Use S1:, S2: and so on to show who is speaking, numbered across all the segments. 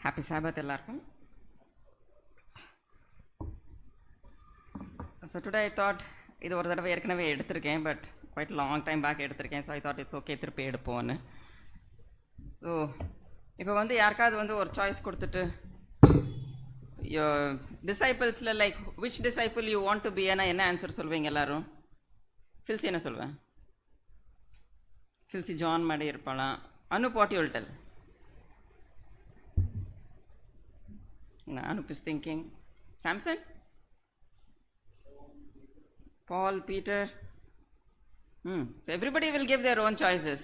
S1: Happy சாபத் எல்லாருக்கும். So today I thought இது ஒரு தடவை ஏற்கனவே எடுத்திருக்கேன், but quite long time back எடுத்திருக்கேன். So I thought it's okay திருப்பி எடுப்போன்னு. ஸோ இப்போ யாருக்காவது ஒரு சாய்ஸ் கொடுத்துட்டு டிசைபிள்ஸில் like which disciple you want to be என்ன ஆன்சர் சொல்வீங்க எல்லாரும்? ஃபில்சி என்ன சொல்வேன்? ஃபில்சி ஜான் மாதிரி இருப்பாளாம். Anup what you will tell? Anup is thinking. Samson? Paul, Peter? So everybody will give their own choices.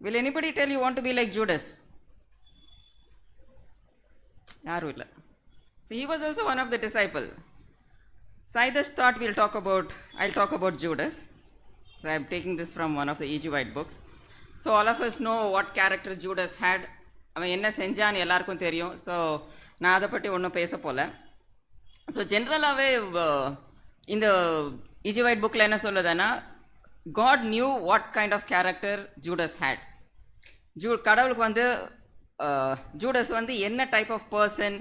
S1: Will anybody tell you want to be like Judas? Yaru illa. So he was also one of the disciples. So I just thought I'll talk about Judas. So I'm taking this from one of the E.G. White books. So all of us know what character Judas had. அவன் என்ன செஞ்சான்னு எல்லாருக்கும் தெரியும். So நான் அதை பற்றி ஒன்றும் பேச போல. ஸோ ஜென்ரலாகவே இந்த E.G. White புக்கில் என்ன சொல்லுதுன்னா, God knew what kind of character Judas had. கடவுளுக்கு ஜூடஸ் என்ன type of person,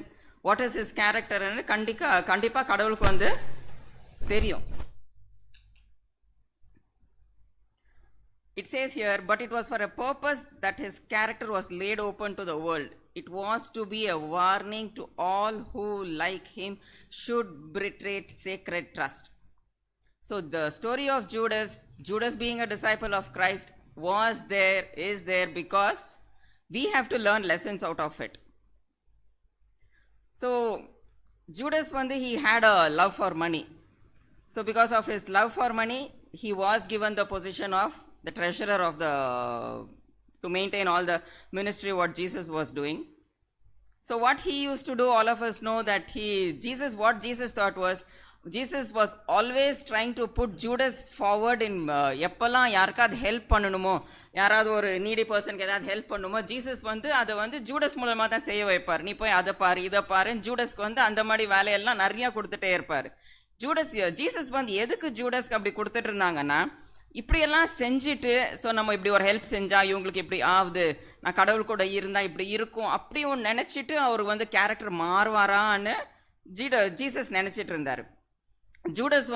S1: what is his கேரக்டர்னு கண்டிப்பாக கடவுளுக்கு தெரியும். It says here, but it was for a purpose that his character was laid open to the world. It was to be a warning to all who, like him, should betray sacred trust. So the story of Judas being a disciple of Christ is there because we have to learn lessons out of it. So Judas he had a love for money. So because of his love for money, he was given the position of the treasurer to maintain all the ministry what Jesus was doing. So what he used to do, all of us know that what Jesus thought was, Jesus was always trying to put Judas forward in எப்பெல்லாம் யாருக்காவது help பண்ணணுமோ, யாராவது ஒரு நீடி பர்சனுக்கு ஏதாவது help பண்ணுமோ, Jesus அதை Judas மூலமாக தான் செய்ய வைப்பார். நீ போய் அதை பாரு இதை பாருன்னு ஜூடஸ்க்கு அந்த மாதிரி வேலையெல்லாம் நிறையா கொடுத்துட்டே இருப்பார். ஜீசஸ் எதுக்கு ஜூடஸ்க்கு அப்படி கொடுத்துட்டு இருந்தாங்கன்னா, இப்படியெல்லாம் செஞ்சுட்டு ஸோ நம்ம இப்படி ஒரு ஹெல்ப் செஞ்சால் இவங்களுக்கு இப்படி ஆகுது, நான் கடவுள் கூட இருந்தால் இப்படி இருக்கும் அப்படி ஒன்று நினச்சிட்டு அவர் கேரக்டர் மாறுவாரான்னு ஜீசஸ் நினச்சிட்டு இருந்தார். ஜூடஸ்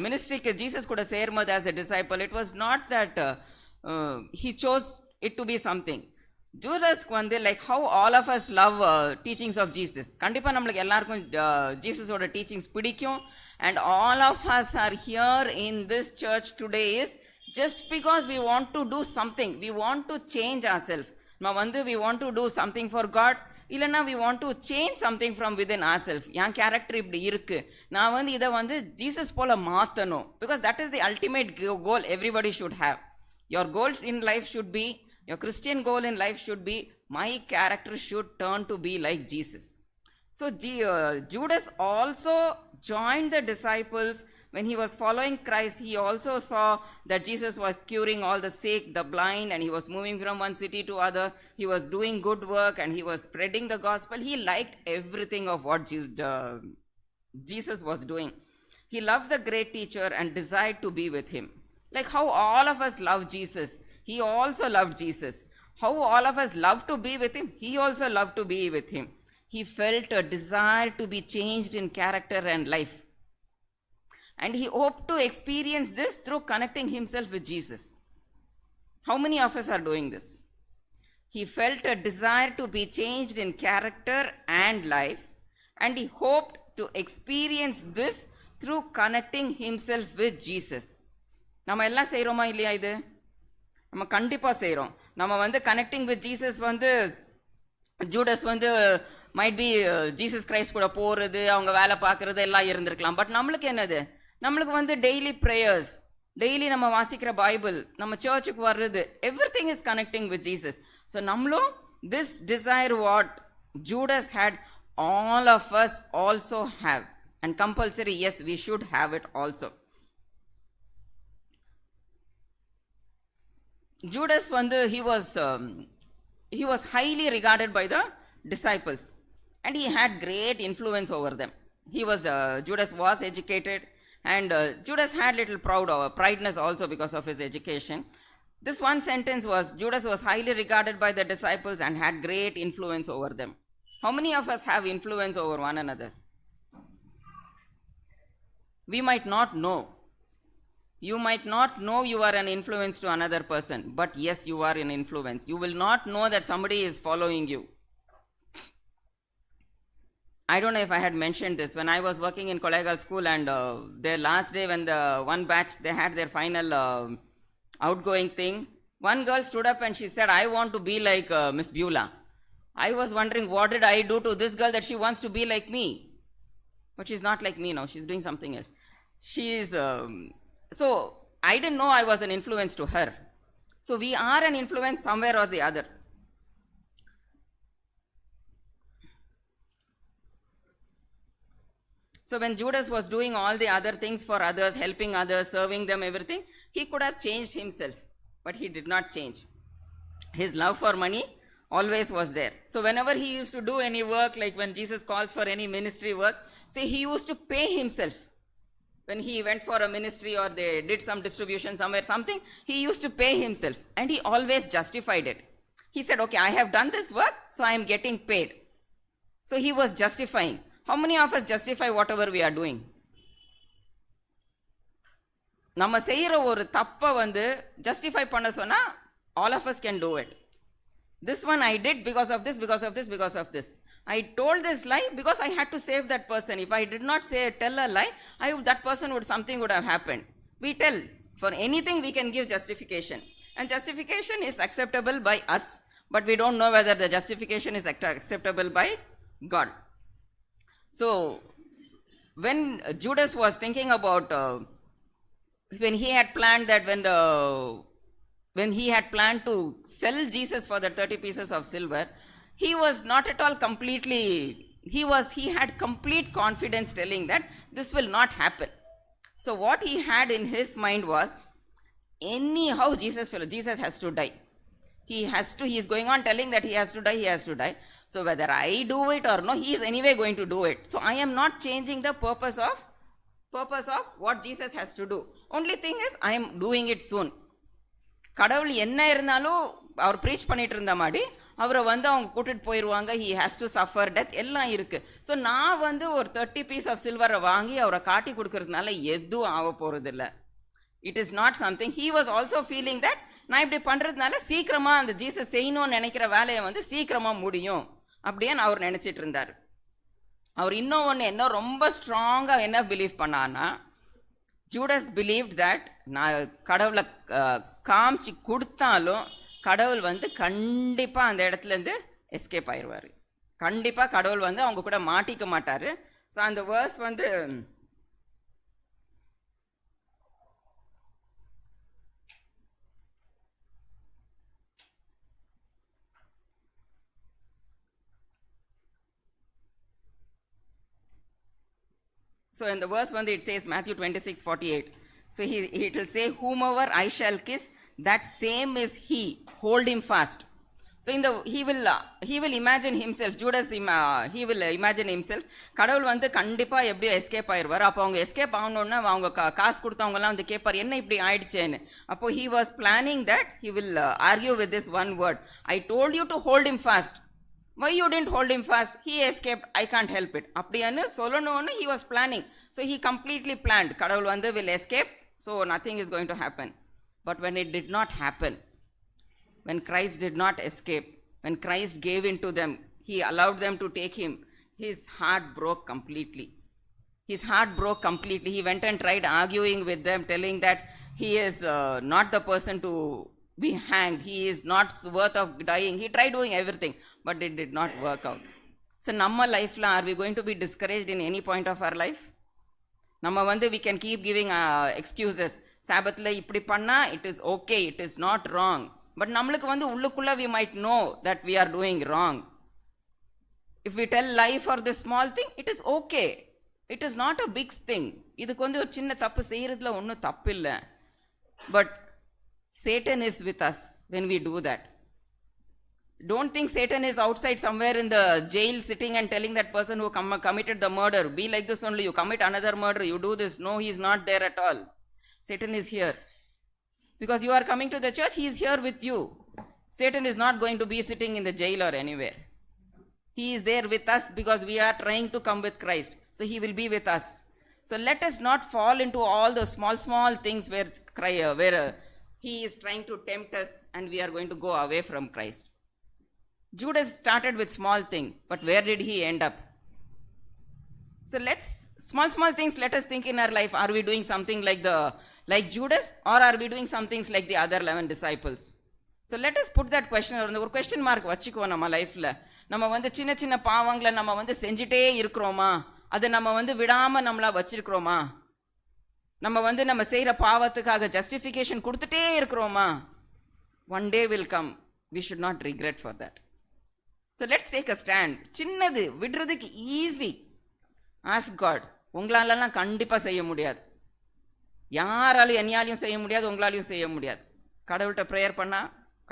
S1: மினிஸ்ட்ரிக்கு ஜீசஸ் கூட சேரும்போது as a disciple, it was not that he chose it to be something. ஜூடஸ்க்கு like how all of us love teachings of Jesus. கண்டிப்பாக நம்மளுக்கு எல்லாருக்கும் ஜீசஸோட டீச்சிங்ஸ் பிடிக்கும். And all of us are here in this church today is just because we want to do something. We want to change ourselves. We want to do something for God. இல்லைன்னா we want to change something from within ourselves. N character இப்படி இருக்கு, நான் இதை Jesus போல மாற்றணும். Because that is the ultimate goal everybody should have. Your goal in life should be, your Christian goal in life should be, my character should turn to be like Jesus. So Judas also joined the disciples when he was following Christ. He also saw that Jesus was curing all the sick, the blind, and he was moving from one city to other. He was doing good work and he was spreading the gospel. He liked everything of what Jesus was doing. He loved the great teacher and desired to be with him. Like how all of us love Jesus, he also loved Jesus. How all of us love to be with him, he also loved to be with him. He felt a desire to be changed in character and life. And he hoped to experience this through connecting himself with Jesus. How many of us are doing this? He felt a desire to be changed in character and life. And he hoped to experience this through connecting himself with Jesus. நம்ம எல்லாம் செய்கிறோமா இல்லையா? இது நம்ம கண்டிப்பாக செய்கிறோம். நம்ம connecting with Jesus Judas might be Jesus Christ கூட போகிறது, அவங்க வேலை பார்க்குறது எல்லாம் இருந்திருக்கலாம். பட் நம்மளுக்கு என்னது, நம்மளுக்கு டெய்லி ப்ரேயர்ஸ், டெய்லி நம்ம வாசிக்கிற பைபிள், நம்ம சர்ச்சுக்கு வர்றது, every thing is connecting with Jesus. So நம்மளும் this desire what Judas had, all of us also have. And compulsory, yes, we should have it also. Judas he was highly regarded by the disciples and he had great influence over them. Judas was educated and Judas had little prideness also because of his education. This one sentence was, Judas was highly regarded by the disciples and had great influence over them. How many of us have influence over one another? We might not know. You might not know you are an influence to another person, but yes, you are an influence. You will not know that somebody is following you. I don't know if I had mentioned this. When I was working in Kollegal school and their last day when the one batch, they had their final outgoing thing, one girl stood up and she said, I want to be like Miss Beulah. I was wondering, what did I do to this girl that she wants to be like me? But she's not like me now. She's doing something else. She's... So I didn't know I was an influence to her. So we are an influence somewhere or the other. So when Judas was doing all the other things for others, helping others, serving them, everything, he could have changed himself, but he did not change. His love for money always was there. So whenever he used to do any work, like when Jesus calls for any ministry work, say he used to pay himself. When he went for a ministry or they did some distribution somewhere, something, he used to pay himself and he always justified it. He said, okay, I have done this work, so I am getting paid. So he was justifying. How many of us justify whatever we are doing? நம்ம செய்யற ஒரு தப்பை வந்து justify பண்ண சொன்னா all of us can do it. This one I did because of this, because of this, because of this. I told this lie because I had to save that person. If I did not tell a lie, that person something would have happened. We tell. For anything we can give justification. And justification is acceptable by us, but we don't know whether the justification is acceptable by God. So, when Judas was thinking about, when he had planned that when he had planned to sell Jesus for the 30 pieces of silver, he was not at all completely, he had complete confidence telling that this will not happen. So what he had in his mind was, anyhow Jesus has to die. He is going on telling that he has to die. So whether I do it or no, he is anyway going to do it. So I am not changing the purpose of what Jesus has to do. Only thing is, I am doing it soon. கடவுள் என்ன இருந்தாலும் அவர் preach பண்ணிட்டு இருந்த மாதிரி அவரை வந்து அவங்க கூட்டிட்டு போயிடுவாங்க. He has to suffer death எல்லாம் இருக்கு. ஸோ நான் வந்து ஒரு 30 பீஸ் ஆஃப் சில்வரை வாங்கி அவரை காட்டி கொடுக்கறதுனால எதுவும் ஆக போறது இல்லை. It is not something. He was also feeling that நான் இப்படி பண்றதுனால சீக்கிரமா அந்த ஜீசஸ் செய்யணும்னு நினைக்கிற வேலையை வந்து சீக்கிரமா முடியும் அப்படின்னு அவர் நினைச்சிட்டு இருந்தார். அவர் இன்னும் ஒன்று என்ன ரொம்ப ஸ்ட்ராங்கா என்ன பிலீவ் பண்ணான்னா, ஜூடஸ் பிலீவ்ட் தட் நான் கடவுளை காமிச்சு கொடுத்தாலும் கடவுள் வந்து கண்டிப்பாக அந்த இடத்துலேருந்து எஸ்கேப் ஆயிடுவார். கண்டிப்பாக கடவுள் வந்து அவங்க கூட மாட்டிக்க மாட்டார். ஸோ அந்த வேர்ஸ் வந்து so in the verse one it says Matthew 26:48. So it will say, whomever I shall kiss, that same is he, hold him fast. So he will imagine himself, Judas he will imagine himself, கடவுள் வந்து கண்டிப்பா எப்படியோ escape ஆயிடுவார். அப்போ அவங்க escape ஆகணும்னா அவங்க காசு கொடுத்தவங்கலாம் வந்து கேட்பார் என்ன இப்படி ஆயிடுச்சேன்னு. அப்போ he was planning that he will argue with this one word, I told you to hold him fast. Why you didn't hold him fast? He escaped, I can't help it. அப்படினு சொல்லணும்னு he was planning. So he completely planned, கடவுள் வந்து will escape, so nothing is going to happen. But when it did not happen, when Christ did not escape, when Christ gave in to them, he allowed them to take him, his heart broke completely. His heart broke completely. He went and tried arguing with them, telling that he is not the person to be hanged. He is not worth of dying. He tried doing everything, but it did not work out. So நம்ம லைஃப்ல are we going to be discouraged in any point of our life? நம்ம வந்து we can keep giving excuses. சாபத்தில் இப்படி பண்ணா it is okay, it is not wrong. But நம்மளுக்கு வந்து உள்ளுக்குள்ள we might know that we are doing wrong. If we tell lie for this small thing, it is okay. It is not a big thing. இதுக்கு வந்து ஒரு சின்ன தப்பு செய்யறதுல ஒன்றும் தப்பு இல்லை. But Satan is with us when we do that. Don't think Satan is outside somewhere in the jail sitting and telling that person who committed the murder, be like this only, you commit another murder, you do this. No, he is not there at all. Satan is here. Because you are coming to the church, he is here with you. Satan is not going to be sitting in the jail or anywhere. He is there with us because we are trying to come with Christ. So he will be with us. So let us not fall into all the small things where he is trying to tempt us and we are going to go away from Christ. Judas started with small thing, but where did he end up? So small things, let us think in our life. Are we doing something like Judas, or are we doing some things like the other 11 disciples? So let us put that question, ஒரு question mark வச்சுக்குவோம் நம்ம லைஃப்ல. நம்ம வந்து சின்ன பாவங்களை நம்ம வந்து செஞ்சுட்டே இருக்கிறோமா? அதை நம்ம வந்து விடாம நம்மளா வச்சிருக்கிறோமா? நம்ம வந்து நம்ம செய்யற பாவத்துக்காக ஜஸ்டிஃபிகேஷன் கொடுத்துட்டே இருக்கிறோமா? One day will come, we should not regret for that. So let's take a stand. சின்னது விடுறதுக்கு ஈஸி. Ask God. உங்களாலலாம் கண்டிப்பா செய்ய முடியாது. யாராலும் என்னையாலையும் செய்ய முடியாது, உங்களாலையும் செய்ய முடியாது. கடவுள்கிட்ட ப்ரேயர் பண்ணா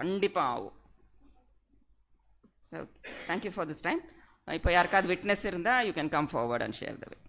S1: கண்டிப்பா ஆகும். So thank you for this time. இப்போ யாருக்காவது விட்னஸ் இருந்தால் you can come forward and share the way.